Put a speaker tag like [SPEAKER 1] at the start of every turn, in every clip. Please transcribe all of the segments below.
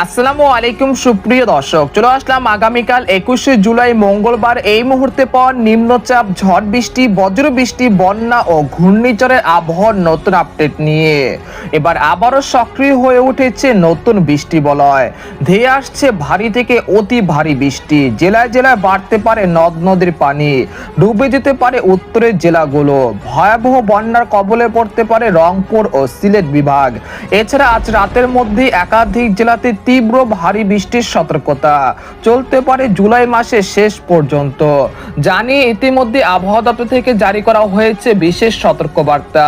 [SPEAKER 1] আসসালামু আলাইকুম সুপ্রিয় দর্শক, চলে আসলাম আগামীকাল 21শে জুলাই মঙ্গলবার এই মুহূর্তে পাওয়া নিম্নচাপ, ঝড় বৃষ্টি, বজ্র বৃষ্টি, বন্যা ও ঘূর্ণিঝড়ের আবহাওয়ার নতুন আপডেট নিয়ে। এবার আবারও সক্রিয় হয়ে উঠেছে নতুন বৃষ্টি বলয়। ধেয়ে আসছে ভারী থেকে অতি ভারী বৃষ্টি। জেলায় জেলায় বাড়তে পারে নদ নদীর পানি, ডুবে যেতে পারে উত্তরের জেলাগুলো, ভয়াবহ বন্যার কবলে পড়তে পারে রংপুর ও সিলেট বিভাগ। এছাড়া আজ রাতের মধ্যে একাধিক জেলাতে তীব্র ভারী বৃষ্টির সতর্কতা চলতে পারে জুলাই মাসের শেষ পর্যন্ত। জানিয়ে ইতিমধ্যে আবহাওয়া দপ্তর থেকে জারি করা হয়েছে বিশেষ সতর্কবার্তা।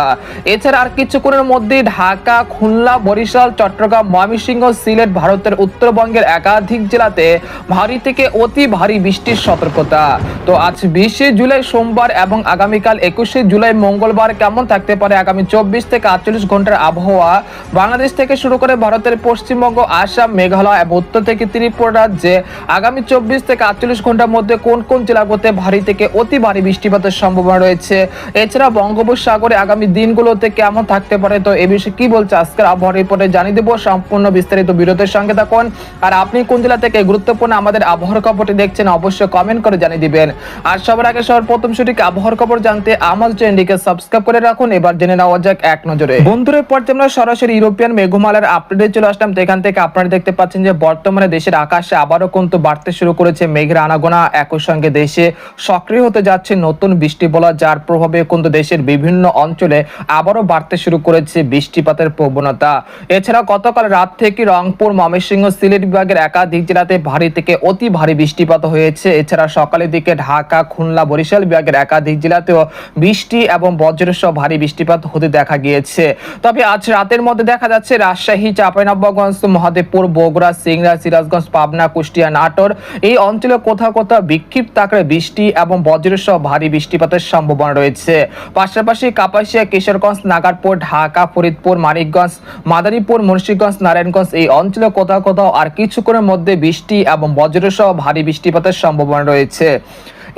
[SPEAKER 1] এছাড়া আর কিছুক্ষণের মধ্যে ঢাকা, খুলনা, বরিশাল, চট্টগ্রাম, ময়মনসিংহ, সিলেট, ভারতের উত্তরবঙ্গের একাধিক জেলাতে ভারী থেকে অতি ভারী বৃষ্টির সতর্কতা। তো আজ 20শে জুলাই সোমবার এবং আগামীকাল 21শে জুলাই মঙ্গলবার কেমন থাকতে পারে আগামী 24 থেকে 48 ঘন্টার আবহাওয়া বাংলাদেশ থেকে শুরু করে ভারতের পশ্চিমবঙ্গ, আসাম, মেঘালয় এবং উত্তর থেকে ত্রিপুরা রাজ্যে আগামী 24 থেকে 48 ঘন্টার মধ্যে কোন কোন জেলাগুলোতে ভারী থেকে অতি ভারী বৃষ্টিপাতের সম্ভাবনা রয়েছে। এছাড়া বঙ্গোপসাগরে আগামী দিনগুলোতে কেমন থাকতে পারে, তো এই বিষয়ে কি বলছে আজকের আবহাওয়া রিপোর্টে জানিয়ে দেবো। সম্পূর্ণ বিস্তারিত বিরতির সঙ্গে থাকুন। আর আপনি কোন জেলা থেকে গুরুত্বপূর্ণ আমাদের আবহাওয়ার খবরটি দেখছেন অবশ্যই কমেন্ট করে জানিয়ে দিবেন। আর সবার আগে প্রথম সঠিক আবহাওয়ার খবর জানতে আমার চ্যানেলটিকে সাবস্ক্রাইব করে রাখুন। এবার জেনে নেওয়া যাক এক নজরে। বন্ধুদের পর্যায়ে আমরা সরাসরি ইউরোপিয়ান মেঘমালার আপডেটে চলে আসলাম। তো এখান থেকে আপনারা দেখতে পাচ্ছেন যে বর্তমানে দেশের আকাশে আবারও কিন্তু বাড়তে শুরু করেছে মেঘের আনাগোনা। একই সঙ্গে দেশে সক্রিয় হতে যাচ্ছে নতুন বৃষ্টি বলয়, যার প্রভাবে কিন্তু দেশের বিভিন্ন অঞ্চলে আবারও বাড়তে শুরু করেছে বৃষ্টিপাতের প্রবণতা। এছাড়া গতকাল রাত থেকে রংপুর, ময়মনসিংহ, সিলেট বিভাগের একাধিক জেলাতে ভারী থেকে অতি ভারী বৃষ্টিপাত হয়েছে। এছাড়া সকালের দিকে ঢাকা, খুলনা, বরিশাল বিভাগের একাধিক জেলাতেও বৃষ্টি এবং বজ্রসহ ভারী বৃষ্টিপাত হতে দেখা গিয়েছে। তবে আজ রাতের মধ্যে দেখা যাচ্ছে রাজশাহী, চাঁপাইনবাবগঞ্জ, মহাদেবপুর, বগুড়া, সিংড়া, সিরাজগঞ্জ, পাবনা, কুষ্টিয়া, নাটোর এই অঞ্চলে কোথাও কোথাও বিক্ষিপ্ত আকারে বৃষ্টি এবং বজ্রসহ ভারী বৃষ্টিপাতের সম্ভাবনা রয়েছে। পাশাপাশি কাপাসিয়া, কিশোরগঞ্জ, নাগারপুর, ঢাকা, ফরিদপুর, মানিকগঞ্জ, মাদারীপুর, মুন্সিগঞ্জ, নারায়ণগঞ্জ এই অঞ্চলে কোথাও কোথাও আর কিছুক্ষণের মধ্যে বৃষ্টি এবং বজ্রসহ ভারী বৃষ্টিপাতের সম্ভাবনা রয়েছে।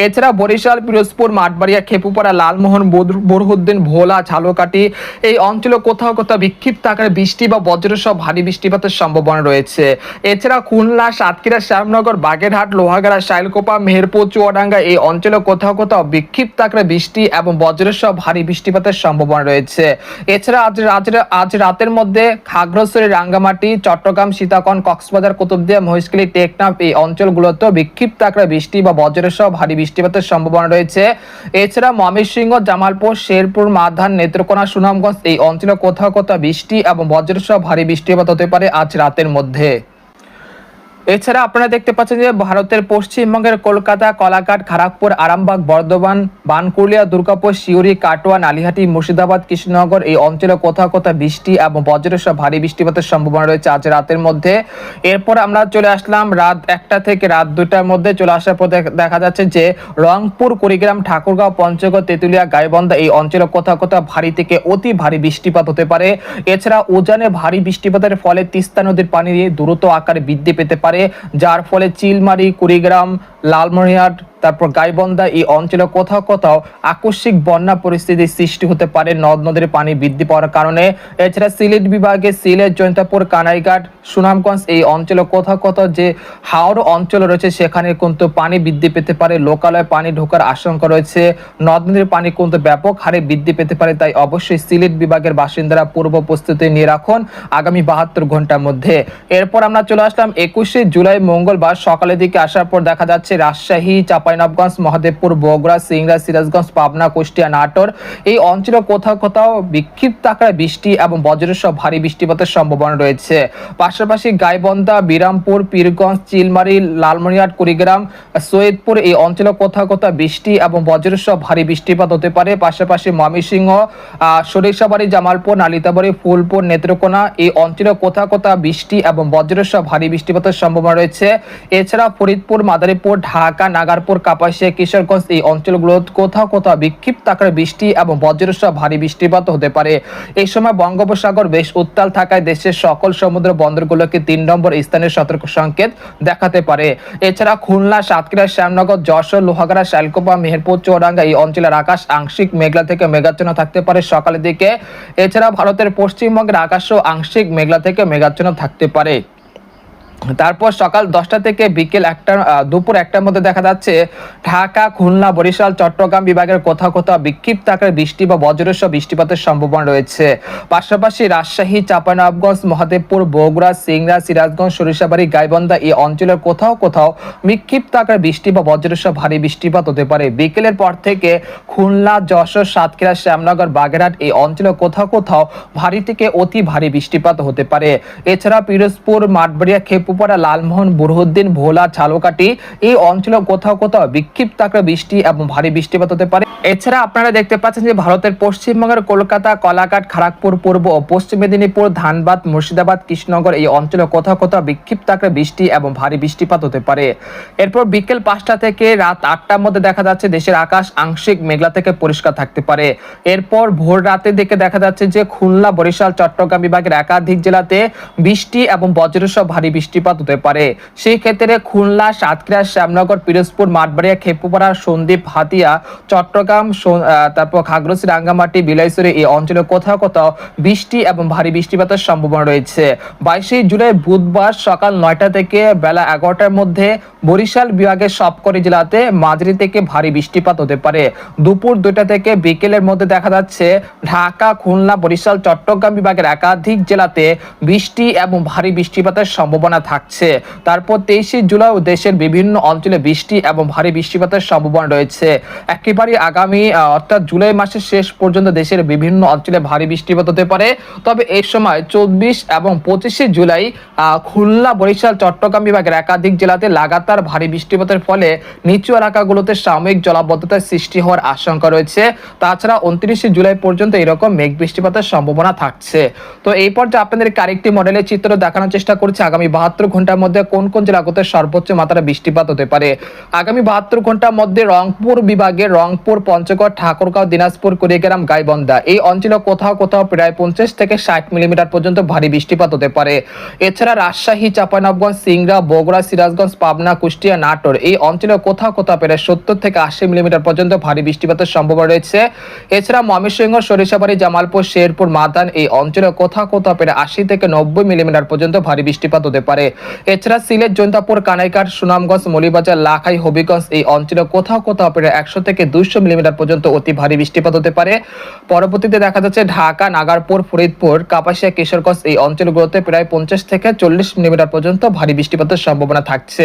[SPEAKER 1] এছাড়া বরিশাল, পিরোজপুর, মাঠবাড়িয়া, খেপুপাড়া, লালমোহন, বরহুদ্দিন, ভোলা, ঝালকাঠি এই অঞ্চলে কোথাও কোথাও বিক্ষিপ্ত আকারে বৃষ্টি বা বজ্রসহ ভারী বৃষ্টিপাতের সম্ভাবনা রয়েছে। এছাড়া খুলনা, সাতক্ষীরা, শ্যামনগর, বাগেরহাট, লোহাগাড়া, শাইলকোপা, মেহেরপুর, চুয়াডাঙ্গা এই অঞ্চলে কোথাও কোথাও বিক্ষিপ্ত আকারে বৃষ্টি এবং বজ্রসহ ভারী বৃষ্টিপাতের সম্ভাবনা রয়েছে। এছাড়া আজ রাতের মধ্যে খাগড়াছড়ি, রাঙ্গামাটি, চট্টগ্রাম, সীতাকুণ্ড, কক্সবাজার, কুতুবদিয়া, মহেশখালী, টেকনাফ এই অঞ্চলগুলোতেও বিক্ষিপ্ত আকারে বৃষ্টি বা বজ্রসহ ভারী বৃষ্টিপাতের সম্ভাবনা রয়েছে। এছাড়া ময়মনসিংহ, জামালপুর, শেরপুর, মাধান, নেত্রকোনা, সুনামগঞ্জ এই অঞ্চলে কোথাও কোথাও বৃষ্টি এবং বজ্রসহ ভারী বৃষ্টিপাত হতে পারে আজ রাতের মধ্যে। এছাড়া আপনারা দেখতে পাচ্ছেন যে ভারতের পশ্চিমবঙ্গের কলকাতা, কলাঘাট, খড়গপুর, আরামবাগ, বর্ধমান, বানকুলিয়া, দুর্গাপুর, সিউড়ি, কাটোয়া, নালিহাটি, মুর্শিদাবাদ, কৃষ্ণনগর এই অঞ্চলে কোথাও কোথাও বৃষ্টি এবং বজ্রসহ ভারী বৃষ্টিপাতের সম্ভাবনা রয়েছে আজ রাতের মধ্যে। এরপর আমরা চলে আসলাম রাত 1টা থেকে রাত 2টার মধ্যে। চলে আসার পর দেখা যাচ্ছে যে রংপুর, কুড়িগ্রাম, ঠাকুরগাঁও, পঞ্চগড়, তেঁতুলিয়া, গাইবান্ধা এই অঞ্চলে কোথাও কোথাও ভারী থেকে অতি ভারী বৃষ্টিপাত হতে পারে। এছাড়া উজানে ভারী বৃষ্টিপাতের ফলে তিস্তা নদীর পানি দ্রুত আকারে বৃদ্ধি পেতে পারে, যার ফলে চিলমারি, কুড়িগ্রাম, লালমনিরহাট, তারপর গাইবান্ধা এই অঞ্চলে কোথাও কোথাও আকস্মিক বন্যা পরিস্থিতির সৃষ্টি হতে পারে নদ নদীর পানি বৃদ্ধি পাওয়ার কারণে। এছাড়া সিলেট বিভাগে সিলেট, জৈন্তাপুর, কানাইঘাট, সুনামগঞ্জ এই অঞ্চলে কোথাও কোথাও যে হাওড় অঞ্চল রয়েছে সেখানে কিন্তু পানি বৃদ্ধি পেতে পারে, লোকালয়ে পানি ঢোকার আশঙ্কা রয়েছে, নদ নদীর পানি কিন্তু ব্যাপক হারে বৃদ্ধি পেতে পারে। তাই অবশ্যই সিলেট বিভাগের বাসিন্দারা পূর্ব প্রস্তুতি নিয়ে রাখুন আগামী 72 ঘন্টার মধ্যে। এরপর আমরা চলে আসলাম 21শে জুলাই মঙ্গলবার সকালের দিকে। আসার পর দেখা যাচ্ছে রাজশাহী, চাঁপাইনবাবগঞ্জ, মহাদেবপুর, বগুড়া, সিংড়া, সিরাজগঞ্জ, পাবনা, কুষ্টিয়া, নাটোর এই অঞ্চলে কোথাও কোথাও বিক্ষিপ্ত আকারে বৃষ্টি এবং বজ্রসহ ভারী বৃষ্টিপাতের সম্ভাবনা রয়েছে। পাশাপাশি গাইবান্ধা, বিরামপুর, পীরগঞ্জ, চিলমারি, লালমনিরহাট, কুড়িগ্রাম, সৈয়দপুর এই অঞ্চলে কোথাও কোথাও বৃষ্টি এবং বজ্রসহ ভারী বৃষ্টিপাত হতে পারে। পাশাপাশি ময়মনসিংহ, সরিষাবাড়ি, জামালপুর, নালিতাবাড়ি, ফুলপুর, নেত্রকোনা এই অঞ্চলে কোথাও কোথাও বৃষ্টি এবং বজ্রসহ ভারী বৃষ্টিপাতের সম্ভাবনা রয়েছে। এছাড়া ফরিদপুর, মাদারীপুর, ঢাকা, নাগারপুর, কাপাসিয়া, কিশোরগঞ্জ এই অঞ্চলগুলো কোথাও কোথাও বিক্ষিপ্ত আকারে বৃষ্টি এবং বজ্রসহ ভারী বৃষ্টিপাত হতে পারে। এই সময় বঙ্গোপসাগর বেশ উত্তাল থাকায় দেশের সকল সমুদ্র বন্দরগুলোকে 3 নম্বর স্থানের সতর্ক সংকেত দেখাতে পারে। এছাড়া খুলনা, সাতক্ষীরা, শ্যামনগর, যশোর, লোহাগাড়া, শাইলকোপা, মেহেরপুর, চুয়াডাঙ্গা এই অঞ্চলের আকাশ আংশিক মেঘলা থেকে মেঘাচ্ছন্ন থাকতে পারে সকালের দিকে। এছাড়া ভারতের পশ্চিমবঙ্গের আকাশও আংশিক মেঘলা থেকে মেঘাচ্ছন্ন থাকতে পারে। তারপর সকাল 10টা থেকে বিকেল 1টা দুপুর 1টার মধ্যে দেখা যাচ্ছে ঢাকা, খুলনা, বরিশাল, চট্টগ্রাম বিভাগের কোথাও কোথাও বিক্ষিপ্ত আকারে বৃষ্টি বা বজ্রসহ বৃষ্টিপাতের সম্ভাবনা রয়েছে। পাশাপাশি রাজশাহী, চাঁপাইনবাবগঞ্জ, মহাদেবপুর, বগুড়া, সিংড়া, সিরাজগঞ্জ, সরিষাবাড়ি, গাইবান্ধা এই অঞ্চলের কোথাও কোথাও বিক্ষিপ্ত আকারে বৃষ্টি বা বজ্রসহ ভারী বৃষ্টিপাত হতে পারে। বিকেলের পর থেকে খুলনা, যশোর, সাতক্ষীরা, শ্যামনগর, বাগেরহাট এই অঞ্চলে কোথাও কোথাও ভারী থেকে অতি ভারী বৃষ্টিপাত হতে পারে। এছাড়া পিরোজপুর, মাঠবাড়িয়া, খেপুপাড়া, লালমোহন, বুরহুদ্দিন, ভোলা, ঝালকাঠি এই অঞ্চলে কোথাও কোথাও বিক্ষিপ্ত আকারে বৃষ্টি এবং ভারী বৃষ্টিপাত হতে পারে। এছাড়া আপনারা দেখতে পাচ্ছেন যে ভারতের পশ্চিমবঙ্গের কলকাতা, কলাঘাট, খড়গপুর, পূর্ব ও পশ্চিম মেদিনীপুর, ধানবাদ, মুর্শিদাবাদ, কৃষ্ণনগর এই অঞ্চলে কোথাও কোথাও বিক্ষিপ্ত আকারে বৃষ্টি এবং ভারী বৃষ্টিপাত হতে পারে। এরপর বিকেল 5টা থেকে রাত 8টার মধ্যে দেখা যাচ্ছে দেশের আকাশ আংশিক মেঘলা থেকে পরিষ্কার থাকতে পারে। এরপর ভোর রাতের দিকে দেখা যাচ্ছে যে খুলনা, বরিশাল, চট্টগ্রাম বিভাগের একাধিক জেলাতে বৃষ্টি এবং বজ্রসহ ভারী বৃষ্টিপাত হতে পারে। সেই ক্ষেত্রে খুলনা, সাতক্ষীরা, শ্যামনগর, পিরোজপুর, মাঠবাড়িয়া, খেপুপাড়া, সন্দ্বীপ, হাতিয়া, চট্টগ্রাম, তারপর খাগড়াছড়ি, রাঙ্গামাটি, বিলাইছড়ি এই অঞ্চলে কোথাও কোথাও বৃষ্টি এবং ভারী বৃষ্টিপাতের সম্ভাবনা রয়েছে। 22 জুলাই বুধবার সকাল 9টা থেকে বেলা 11টার মধ্যে বরিশাল বিভাগের সবকটি জেলাতে মাঝারি থেকে ভারী বৃষ্টিপাত হতে পারে। দুপুর 2টা থেকে বিকেলের মধ্যে দেখা যাচ্ছে ঢাকা, খুলনা, বরিশাল, চট্টগ্রাম বিভাগের একাধিক জেলাতে বৃষ্টি এবং ভারী বৃষ্টিপাতের সম্ভাবনা থাকছে। তারপর 23 জুলাই দেশের বিভিন্ন অঞ্চলে বৃষ্টি এবং ভারী বৃষ্টিপাতের সম্ভাবনা রয়েছে। একেবারে আগামী অর্থাৎ জুলাই মাসের শেষ পর্যন্ত দেশের বিভিন্ন অঞ্চলে ভারী বৃষ্টিপাত হতে পারে। তবে এই সময় 24 এবং 25 জুলাই খুলনা, বরিশাল, চট্টগ্রাম বিভাগের একাধিক জেলাতে লাগাতার ভারী বৃষ্টিপাতের ফলে নিচু এলাকাগুলোতে সাময়িক জলাবদ্ধতার সৃষ্টি হওয়ার আশঙ্কা রয়েছে। তাছাড়া 29 জুলাই পর্যন্ত এরকম মেঘ বৃষ্টিপাতের সম্ভাবনা থাকছে। তো এই পর্যায়ে আপনাদের আরেকটি মডেলের চিত্র দেখানোর চেষ্টা করছি আগামী 72 ঘন্টার মধ্যে কোন কোন জেলাগুলোতে সর্বোচ্চ মাত্রা বৃষ্টিপাত হতে পারে। আগামী 72 ঘন্টার মধ্যে রংপুর বিভাগে রংপুর, পঞ্চগড়, ঠাকুরগাঁও, দিনাজপুর, কুড়িগ্রাম, গাইবান্ধা এই অঞ্চলে কোথাও কোথাও প্রায় 50 থেকে 60 মিলিমিটার পর্যন্ত ভারী বৃষ্টিপাত হতে পারে। এছাড়া রাজশাহী, চাঁপাইনবাবগঞ্জ, সিংড়া, বগুড়া, সিরাজগঞ্জ, পাবনা, কুষ্টিয়া, নাটোর এই অঞ্চলে কোথাও কোথাও প্রায় 70 থেকে 80 মিলিমিটার পর্যন্ত ভারী বৃষ্টিপাতের সম্ভাবনা রয়েছে। এছাড়া ময়মনসিংহ, সরিষাবাড়ি, জামালপুর, শেরপুর, মাদান এই অঞ্চলে কোথাও কোথাও প্রায় 80 থেকে 90 মিলিমিটার পর্যন্ত ভারী বৃষ্টিপাত হতে পারে। এছাড়া সিলেট, জৈন্তাপুর, কানাইঘাট, সুনামগঞ্জ, মৌলভীবাজার, লাখাই, হবিগঞ্জ এই অঞ্চলে কোথাও কোথাও প্রায় 100 থেকে 200 মিলিমিটার পর্যন্ত অতি ভারী বৃষ্টিপাত হতে পারে। পরবর্তীতে দেখা যাচ্ছে ঢাকা, নাগারপুর, ফরিদপুর, কাপাসিয়া, কিশোরগঞ্জ এই অঞ্চলগুলোতে প্রায় 50 থেকে 40 মিলিমিটার পর্যন্ত ভারী বৃষ্টিপাতের সম্ভাবনা থাকছে।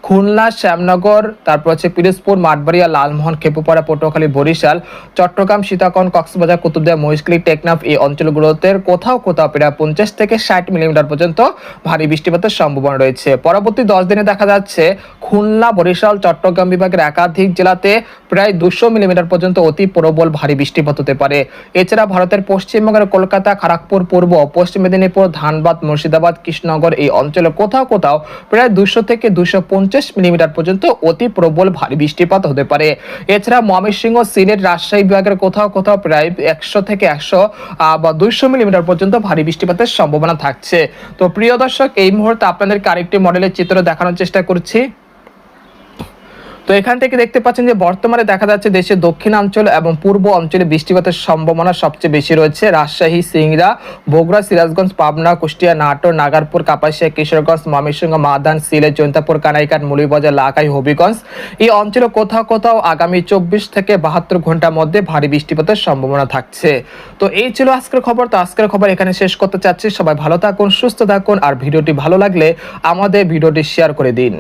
[SPEAKER 1] খুলনা, শ্যামনগর, তারপর হচ্ছে পিরোজপুর, মাঠবাড়িয়া, লালমোহন, খেপুপাড়া, পটুয়াখালী, বরিশাল, চট্টগ্রাম, সীতাকুণ্ড, কক্সবাজার, কুতুবদিয়া, মহেশখালী, টেকনাফ এই অঞ্চলগুলোতে কোথাও কোথাও প্রায় 50 থেকে 60 মিলিমিটার পর্যন্ত ভারী বৃষ্টিপাতের সম্ভাবনা রয়েছে। পরবর্তী 10 দিনে দেখা যাচ্ছে খুলনা, বরিশাল, চট্টগ্রাম বিভাগের একাধিক জেলাতে প্রায় 200 মিলিমিটার পর্যন্ত অতি প্রবল ভারী বৃষ্টিপাত হতে পারে। এছাড়া ভারতের পশ্চিমবঙ্গের কলকাতা, খড়গপুর, পূর্ব পশ্চিম মেদিনীপুর, ধানবাদ, মুর্শিদাবাদ, কৃষ্ণনগর এই অঞ্চলে কোথাও কোথাও প্রায় 200 থেকে 250 মিলিমিটার পর্যন্ত অতি প্রবল ভারী বৃষ্টিপাত হতে পারে। এছাড়া ময়মনসিংহ, সিলেট, রাজশাহী বিভাগের কোথাও কোথাও প্রায় 100 থেকে 100 বা 200 মিলিমিটার পর্যন্ত ভারী বৃষ্টিপাতের সম্ভাবনা থাকছে। তো প্রিয় দর্শক, এই মুহূর্তে আপনাদেরকে আরেকটি মডেলের চিত্র দেখানোর চেষ্টা করছি। তো এখান থেকে দেখতে পাচ্ছেন যে বর্তমানে দেখা যাচ্ছে দেশের দক্ষিণাঞ্চল এবং পূর্ব অঞ্চলে বৃষ্টিপাতের সম্ভাবনা সবচেয়ে বেশি রয়েছে। রাজশাহী, সিংড়া, বগুড়া, সিরাজগঞ্জ, পাবনা, কুষ্টিয়া, নাটোর, নাগারপুর, কাপাসিয়া, কিশোরগঞ্জ, ময়মনসিংহ, মাদান, সিলেট, জৈন্তাপুর, কানাইঘাট, মৌলভীবাজার, লাখাই, হবিগঞ্জ এই অঞ্চলে কোথাও কোথাও আগামী 24 থেকে 72 ঘন্টার মধ্যে ভারী বৃষ্টিপাতের সম্ভাবনা থাকছে। তো এই ছিল আজকের খবর। তো আজকের খবর এখানে শেষ করতে চাচ্ছি। সবাই ভালো থাকুন, সুস্থ থাকুন, আর ভিডিওটি ভালো লাগলে আমাদের ভিডিওটি শেয়ার করে দিন।